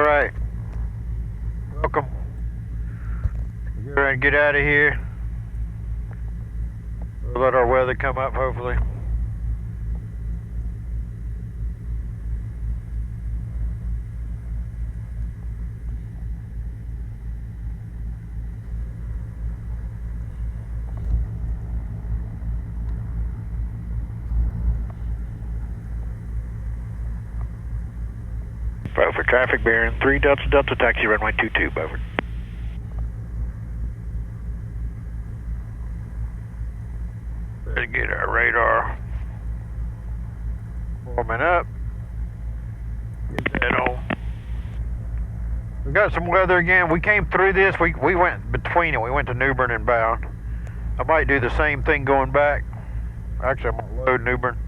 right. Welcome. Get ready to get out of here. We'll let our weather come up, hopefully. For traffic bearing 3 Delta Delta, taxi runway 22, over. Better get our radar warming up. Get that on. We got some weather again. We came through this. We went between it. We went to New Bern and bound. I might do the same thing going back. Actually, I'm gonna load New Bern.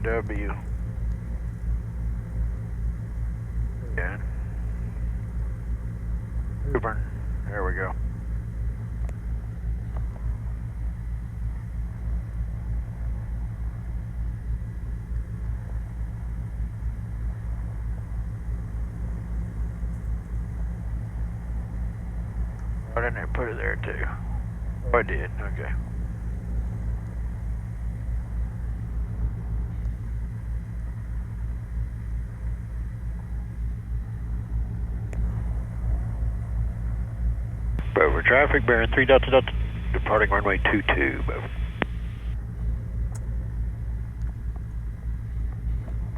W. Yeah. New Bern. There we go. Why didn't I put it there too? Oh, I did. Okay. Over traffic bearing 3 Delta Delta, departing runway 22, over.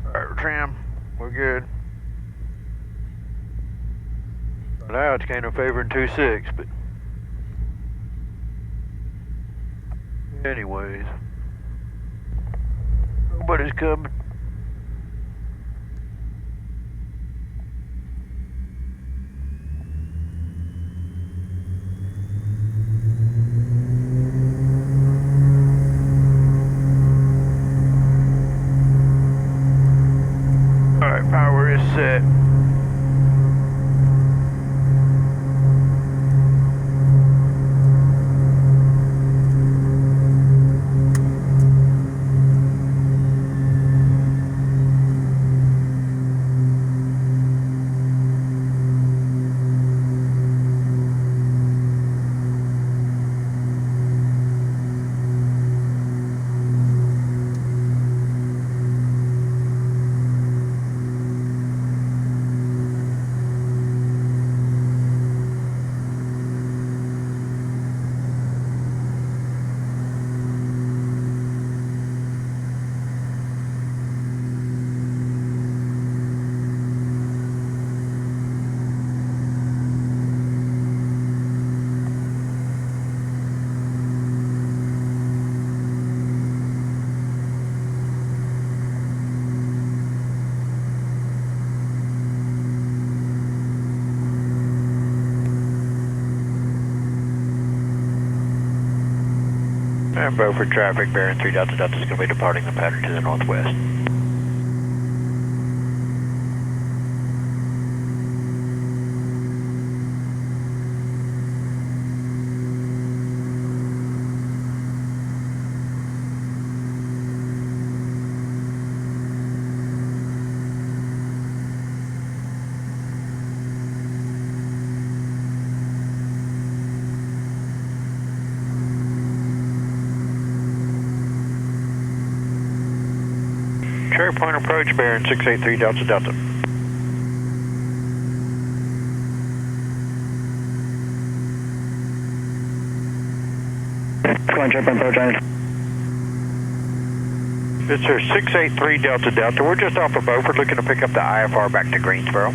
Alright, tram, we're good. Now it's kind of favoring 26, but anyways, nobody's coming. Power is set. And Beaufort traffic bearing 3 Delta Delta is going to be departing the pattern to the northwest. Cherry Point approach bearing 683 Delta Delta. Cherry Point approach. This is 683 Delta Delta. We're just off of Beaufort looking to pick up the IFR back to Greensboro.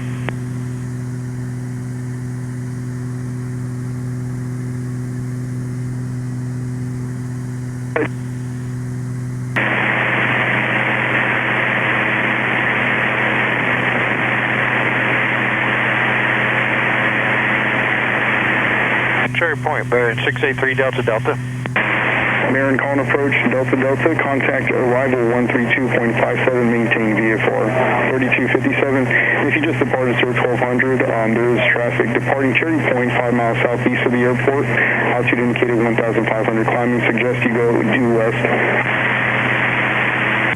Cherry Point bearing 683 Delta Delta. Marin calling approach, Delta Delta, contact arrival 132.57, maintain VFR 3257. If you just departed Sir 1200, there is traffic departing Cherry Point 5 miles southeast of the airport. Altitude indicated 1,500 climbing, suggest you go due west.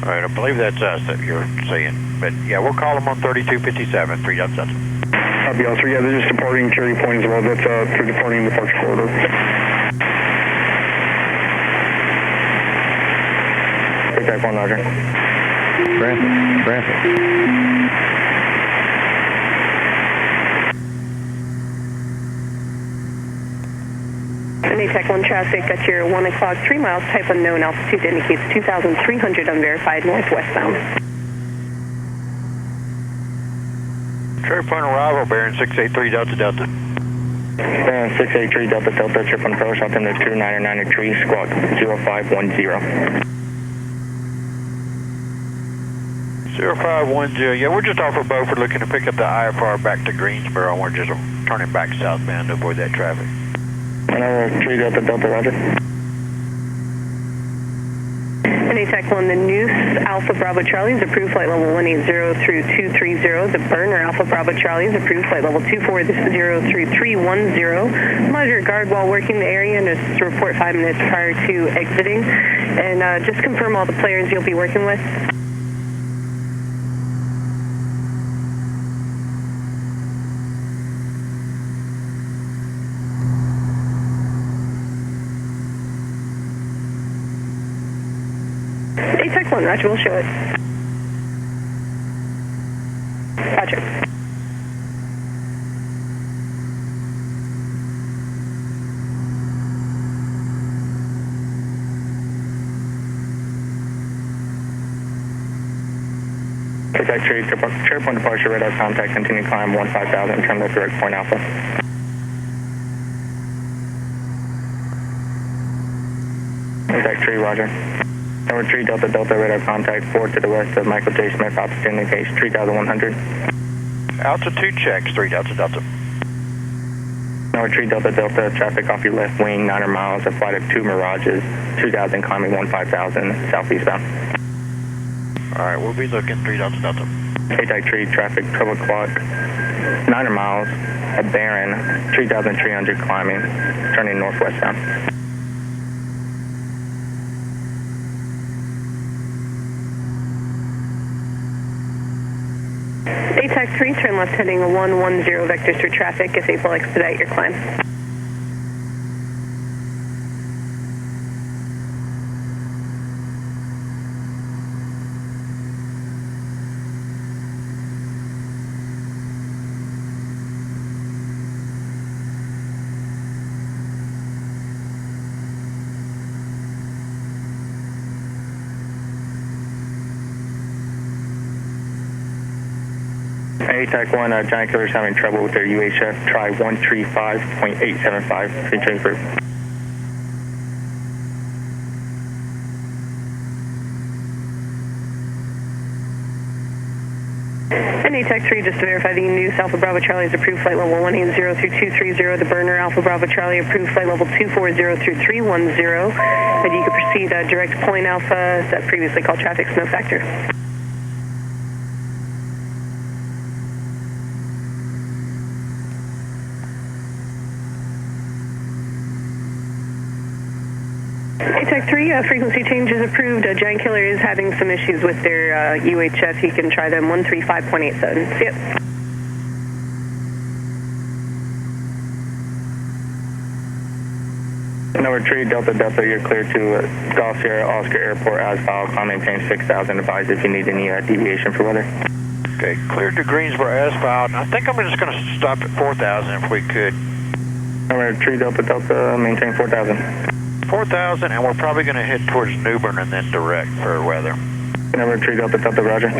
All right, I believe that's us that you're seeing. But yeah, we'll call them on 3257, 3 Delta Delta. Copy, officer. Yeah, they're just departing Cherry Point as well. That's they're departing the departure corridor. Type 1, Roger. Traffic. Tech 1 traffic at your 1 o'clock, 3 miles, type unknown, altitude indicates 2,300 unverified northwestbound. Cherry Point arrival, bearing 683 Delta Delta. 683 Delta Delta, trip on approach, altimeter 2993, squawk 0510. 0510, yeah, we're just off of Beaufort looking to pick up the IFR back to Greensboro. We're just turning back southbound to avoid that traffic. 3 Delta Delta, roger. Tech 1, the Noose Alpha Bravo Charlie is approved flight level 180 through 230. The Burner Alpha Bravo Charlie is approved flight level 240 through 310. Monitor guard while working the area and just report 5 minutes prior to exiting. And just confirm all the players you'll be working with. Tech 1, roger, we'll show it. Roger. Tech 3, Cherry Point departure, radar contact, continue climb 15,000, turn left direct point Alpha. Tech 3, roger. Number 3 Delta Delta, radar contact 4 to the west of Michael J. Smith, altitude indicates 3,100. Altitude checks, 3 Delta Delta. Number 3 Delta Delta, traffic off your left wing, 900 miles, a flight of 2 Mirages, 2,000 climbing 15,000, southeastbound. Alright, we'll be looking, 3 Delta Delta. Tech 3, traffic 12 o'clock, 900 miles, a Barren, 3,300 climbing, turning northwestbound. Tech 3, turn left heading 110 vectors through traffic if they will expedite your climb. Tech 1, Giant Killer's having trouble with their UHF. Try 135.875. Featuring group. Tech 3, just to verify the Noose Alpha Bravo Charlie is approved flight level 180 through 230. The Burner Alpha Bravo Charlie approved flight level 240 through 310. And you can proceed direct point Alpha, that previously called traffic snow factor. Tech 3, frequency change is approved. Giant Killer is having some issues with their UHF. You can try them 135.87. See ya. Number 3 Delta Delta, you're clear to Golf Sierra Oscar Airport as filed. Climb maintain 6,000. Advise if you need any deviation for weather. Okay, cleared to Greensboro asphalt. I think I'm just going to stop at 4,000 if we could. Number 3 Delta Delta, maintain 4,000. 4,000, and we're probably going to head towards Newbern and then direct for weather. Number 3 Delta Delta, roger.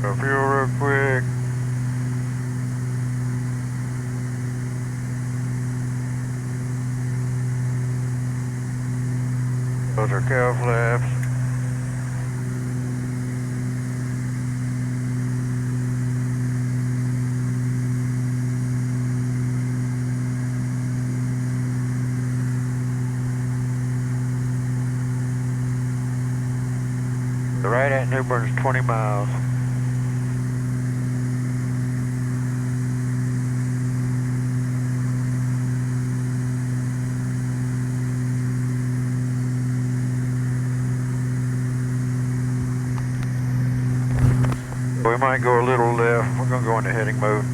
Up here real quick. Those are cow flaps. The right at New Bern's 20 miles. We might go a little left. We're going to go into heading mode.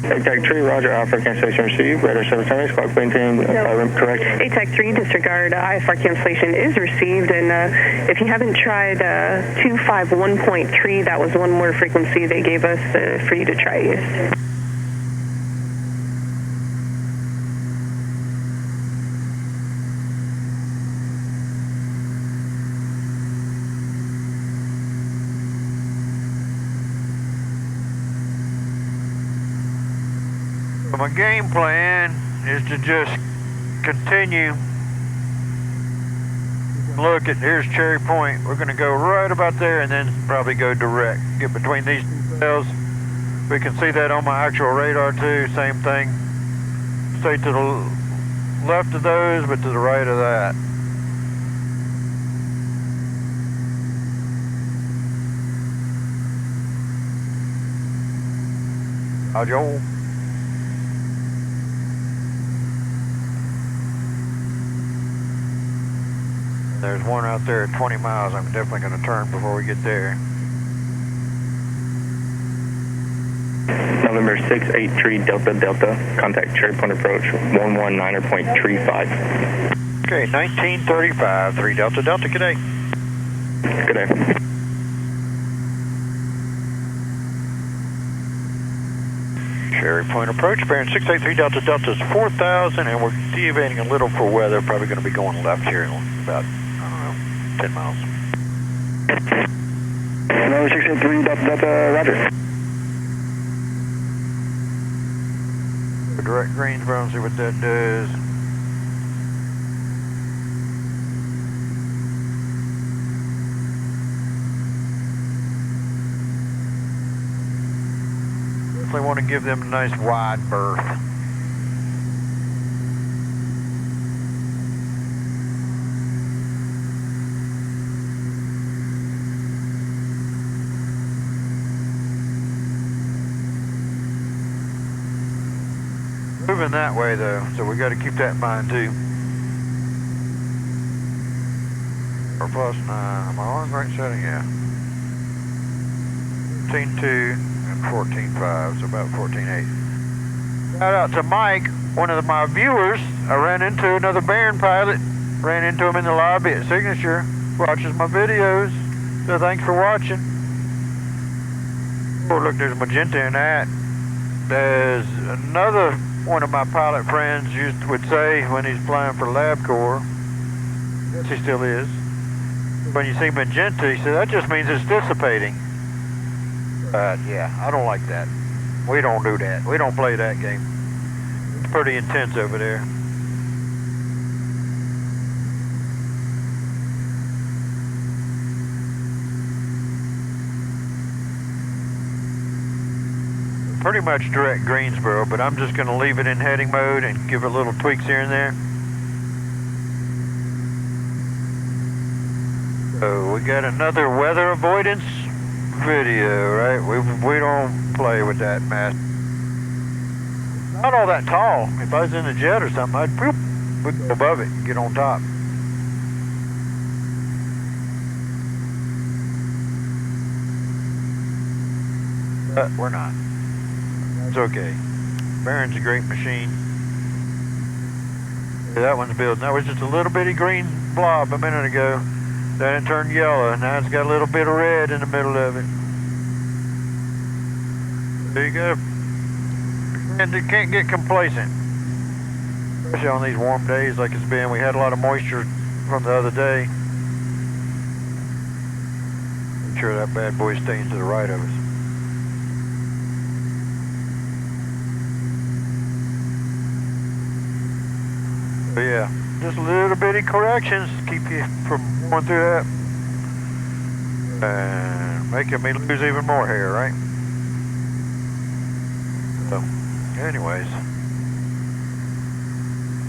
ATAC 3, Roger, Alpha cancellation received. Radar service time, squawk maintain, correct. ATAC 3, disregard, IFR cancellation is received, and if you haven't tried 251.3, that was one more frequency they gave us for you to try use. My game plan is to just continue. Look at, here's Cherry Point. We're going to go right about there and then probably go direct. Get between these two cells. We can see that on my actual radar too. Same thing. Stay to the left of those, but to the right of that. How Joel? There's one out there at 20 miles. I'm definitely going to turn before we get there. November 683 Delta Delta. Contact Cherry Point approach 119.35. Okay, 1935, 3 Delta Delta, good day. Good day. Cherry Point approach, bearing 683 Delta Delta is 4,000, and we're deviating a little for weather. Probably going to be going left here in about, 10 miles. November 683 Delta Delta, roger. Direct Greensboro and see what that does. Definitely want to give them a nice wide berth. Moving that way though, so we got to keep that in mind too. Or plus 9, am I on the right setting? Yeah. 14.2 and 14.5, so about 14.8. Shout out to Mike, one of my viewers. I ran into another Baron pilot, ran into him in the lobby at Signature, watches my videos, so thanks for watching. Oh look, there's magenta in that. There's another one of my pilot friends would say when he's flying for LabCorp, I guess he still is, when you see magenta, he said that just means it's dissipating. Yeah, I don't like that. We don't do that. We don't play that game. It's pretty intense over there. Pretty much direct Greensboro, but I'm just going to leave it in heading mode and give it little tweaks here and there. So we got another weather avoidance video, right? We don't play with that mess. Not all that tall. If I was in a jet or something, I'd poop, we'd go above it and get on top. But we're not. It's okay. Baron's a great machine. Yeah, that one's building. That was just a little bitty green blob a minute ago. Then it turned yellow, and now it's got a little bit of red in the middle of it. There you go. And you can't get complacent. Especially on these warm days like it's been. We had a lot of moisture from the other day. Make sure that bad boy's staying to the right of us. So yeah, just little bitty corrections keep you from going through that. And making me lose even more hair, right? So, anyways.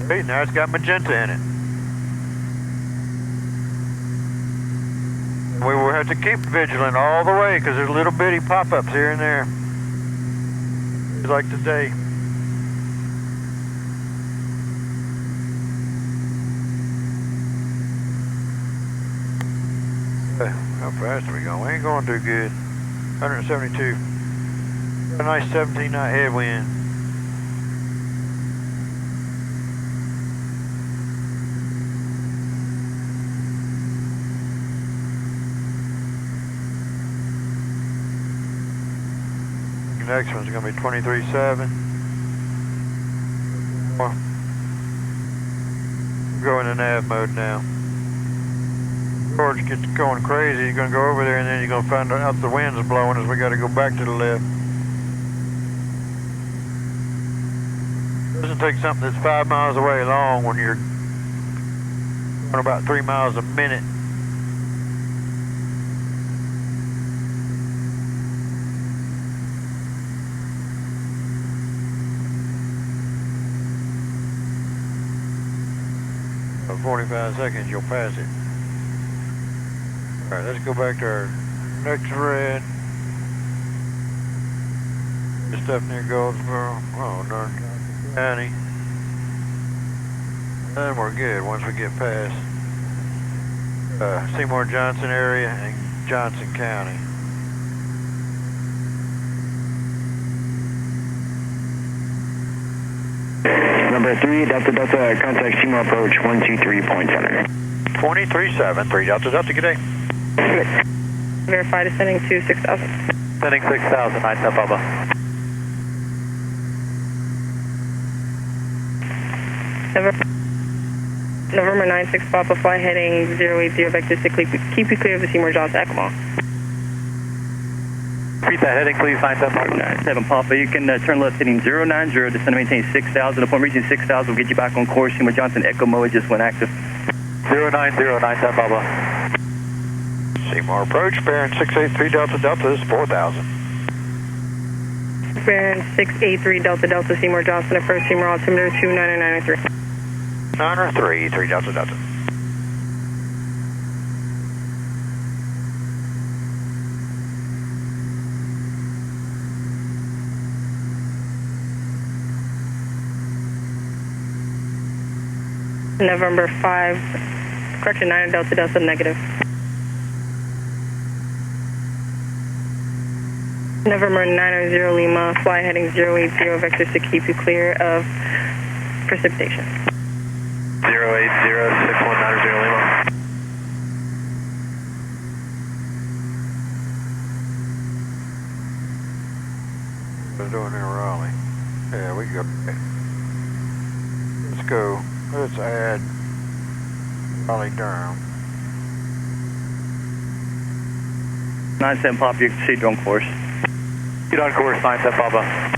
Hey, now it's got magenta in it. We will have to keep vigilant all the way because there's little bitty pop-ups here and there. Like today. How fast are we going? We ain't going too good. 172. A nice 17 knot headwind. The next one's going to be 23.7. Go into nav mode now. George gets going crazy, you're going to go over there and then you're going to find out the wind's blowing as we got to go back to the left. It doesn't take something that's 5 miles away long when you're going about 3 miles a minute. About 45 seconds you'll pass it. Alright, let's go back to our next red. The stuff near Goldsboro. Oh, darn County. And we're good once we get past Seymour Johnson area and Johnson County. Number 3, Delta Delta, contact Seymour approach 123.7. 23.7, 3 Delta Delta, good day. Verify descending to 6,000. Sending 6,000, 9 Papa. November 96 Papa, fly heading 080 vector 6, keep you clear of the Seymour Johnson Yakima. Repeat that heading, please, 97 Papa, you can turn left heading 090, descend and maintain 6,000. Upon reaching 6,000, we'll get you back on course. Seymour Johnson Echo mode just went active. 090, 97 Papa. Seymour approach, bearing 683 Delta Delta is 4,000. Bearing 683 Delta Delta, Seymour Johnson, approach Seymour altimeter 29993. 903, 3 Delta Delta. November 5, correction 9 Delta Delta, negative. November 900 Lima, fly heading 080 vector to keep you clear of precipitation. 0806190 Lima. We're doing in Raleigh. Yeah, we go. Let's go. Let's add Raleigh Durham. 97 Papa, you can proceed on course. Get on course, 97 Papa.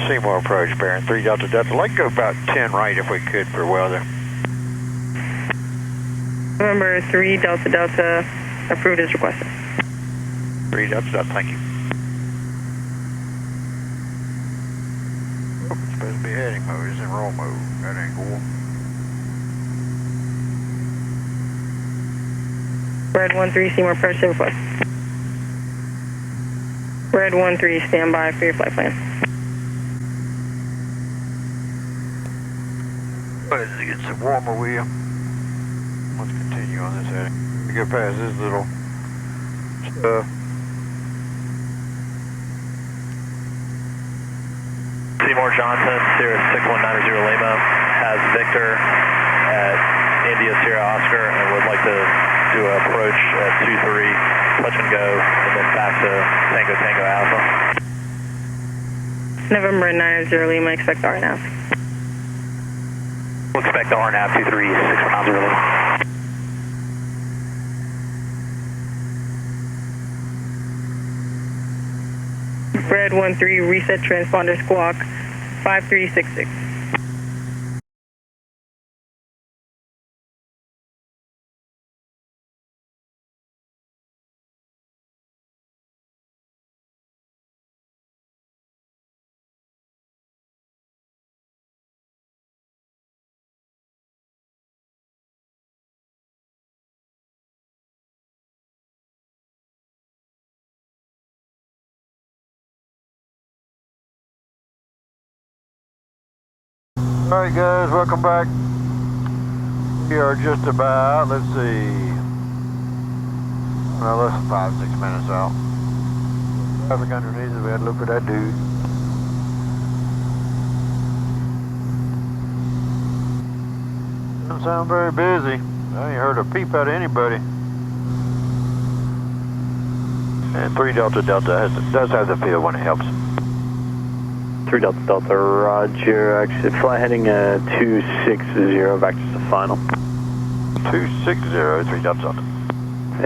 Seymour approach, bearing 3 Delta Delta. I'd like to go about 10 right if we could for weather. November 3 Delta Delta, approved as requested. 3 Delta Delta, thank you. Oh, it's supposed to be heading mode. It's in roll mode. That ain't cool. Red 13, Seymour approach to request. Red 13, stand by for your flight plan. As it gets warmer, let's continue on this heading. We get past this little stuff. Seymour Johnson, Sierra 6190 Lima, has Victor at India Sierra Oscar and would like to do an approach at 23, touch and go, and then back to Tango Tango Alpha. November 90 Lima, expect RNAV. We'll expect the RNAV 23610 Lima. Red 13, reset transponder squawk 5366. Alright guys, welcome back. We are just about, let's see, well, less than 5-6 minutes out. Traffic underneath us, we had to look for that dude. Doesn't sound very busy. I ain't heard a peep out of anybody. And 3 Delta Delta does have the field when it helps. 3 Delta Delta, roger. Actually, fly heading 260, back to the final. 260, 3 Delta Delta.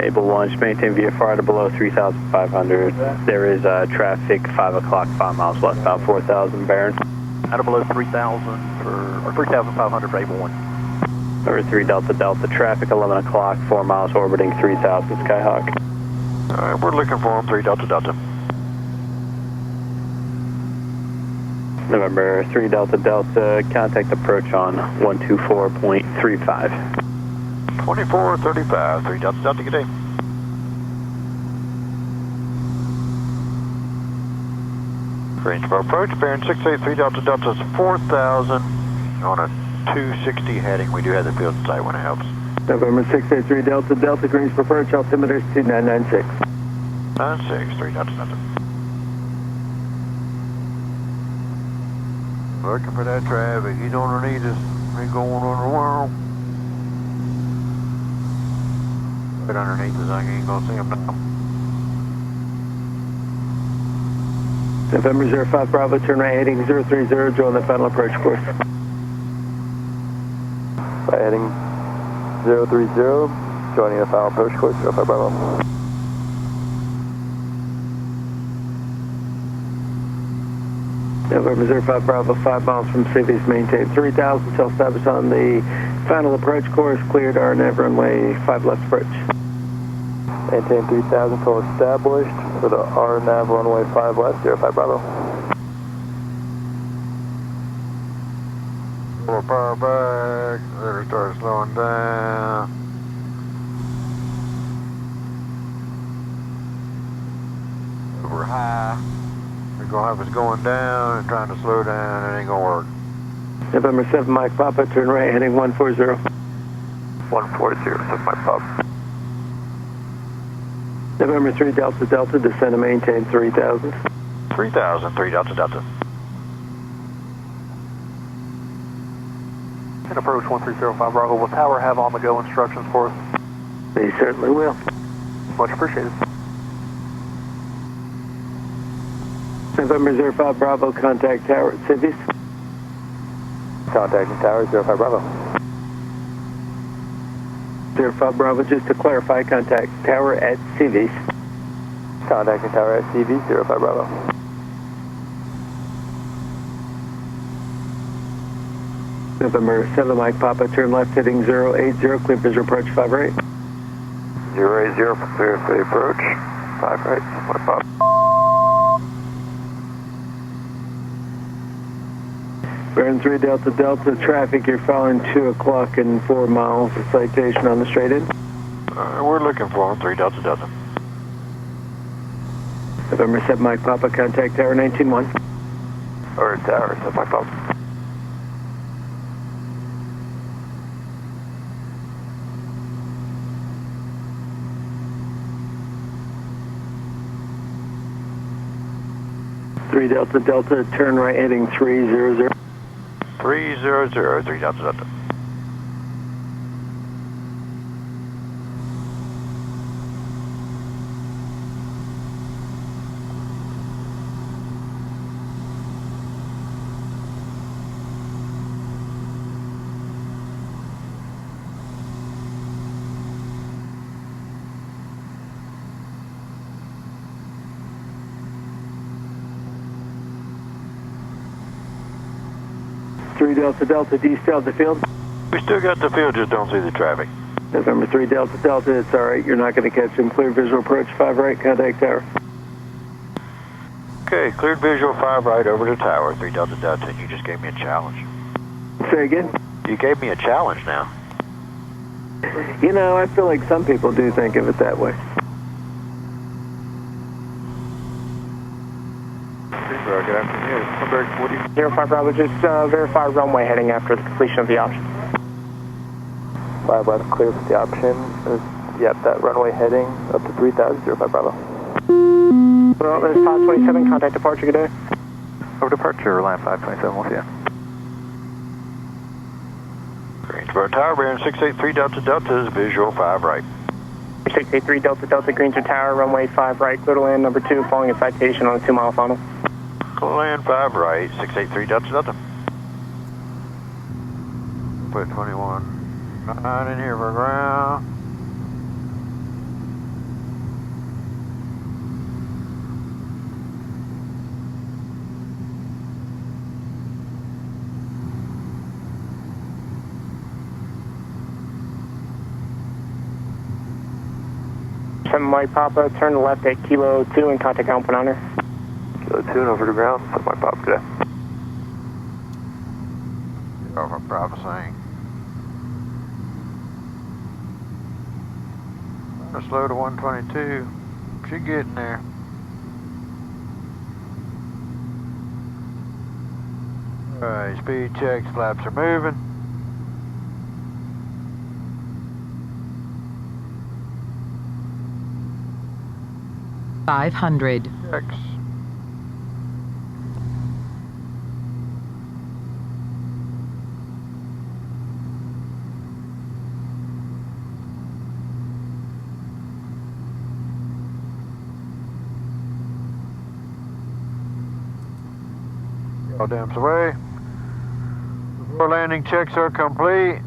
Able launch, maintain VFR to below 3,500. There is traffic, 5 o'clock, 5 miles westbound, 4,000 bearing. Out of below 3,000 or 3,500 for Able 1. Over 3 Delta Delta, traffic, 11 o'clock, 4 miles orbiting 3,000 Skyhawk. Alright, we're looking for him, 3 Delta Delta. November 3 Delta Delta, contact approach on 124.35. 2435, 3 Delta Delta, good day. Range of approach, bearing 683 Delta Delta is 4,000 on a 260 heading. We do have the field in sight when it helps. November 683 Delta Delta, Greens for approach, altimeter is 2996. 96, 3 Delta Delta. Looking for that traffic. He's underneath us. He's going on the world. Right underneath us. I ain't gonna see him now. November 05 Bravo, turn right heading 030, join the final approach course. Right heading 030, joining the final approach course, 05 Bravo. November 05 Bravo, 5 miles from Civies, maintain 3,000 till established on the final approach course, cleared RNAV runway 5 left approach. Maintain 3,000 till established for the RNAV runway 5 left, 05 Bravo. Pull power back. Let her start slowing down. Over high. We're gonna have us going down and trying to slow down. It ain't gonna work. November 7 Mike Papa, turn right heading 140. 140, 7 Mike Pop. November 3 Delta Delta, descend and maintain 3,000. 3,000, 3 Delta Delta. And approach 1305 Bravo, will tower have on the go instructions for us? They certainly will. Much appreciated. November 05 Bravo, contact tower at Civies. Contacting tower, 05 Bravo. 05 Bravo, just to clarify, contact tower at Civies. Contacting tower at CV, 05 Bravo. November 7 Mike Papa, turn left heading 080, clear visual approach 58. 080, clear for the approach, 58, Mike Pop. Bearing 3 Delta Delta, traffic, you're following 2 o'clock and 4 miles, a citation on the straight in. We're looking for him, 3 Delta Delta. November 7 Mike Papa, contact tower 19-1. Or tower, 7 Mike Pop. 3 Delta Delta, turn right heading 300. 300, 3 Delta Delta. Delta Delta, do you still have the field? We still got the field, just don't see the traffic. November 3 Delta Delta, it's alright, you're not going to catch him. Clear visual approach 5 right, contact tower. Okay, cleared visual 5 right over to tower, 3 Delta Delta. You just gave me a challenge. Say again? You gave me a challenge now. You know, I feel like some people do think of it that way. Good afternoon. What do you... 05 Bravo, just verify runway heading after the completion of the option. 5 left, clear for the option. Yep, that runway heading up to 3000, 05 Bravo. Well, there's 527, contact departure, good day. Over departure, line 527, we'll see you. Greensboro Tower, bearing 683 Delta Delta is visual 5 right. 683 Delta Delta, Greensboro Tower, runway 5 right, clear to land number 2, following a citation on a 2-mile final. Land 5 right, 683 Delta Delta. Put 21 9 in here for ground. Mike Papa, turn left at Kilo 2 and contact ground point honor. Kilo 2 and over to ground, set my pop today. Over Bravo saying. Slow to 122. She getting there. Alright, speed checks, flaps are moving. $500. Checks. All damps away. Before landing checks are complete.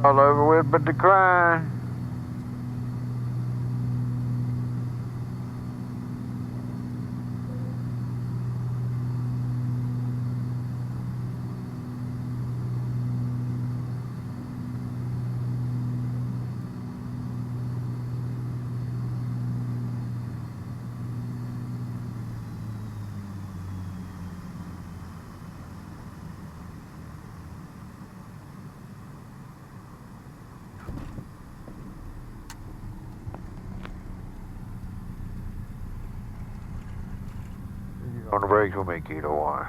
All over with but decline. On the brakes, we'll make Kilo 1.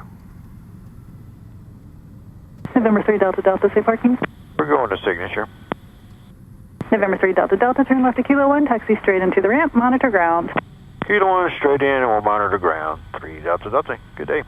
November 3 Delta Delta, safe parking. We're going to signature. November 3 Delta Delta, turn left to Kilo 1, taxi straight into the ramp, monitor ground. Kilo 1 straight in and we'll monitor ground. 3 Delta Delta, good day.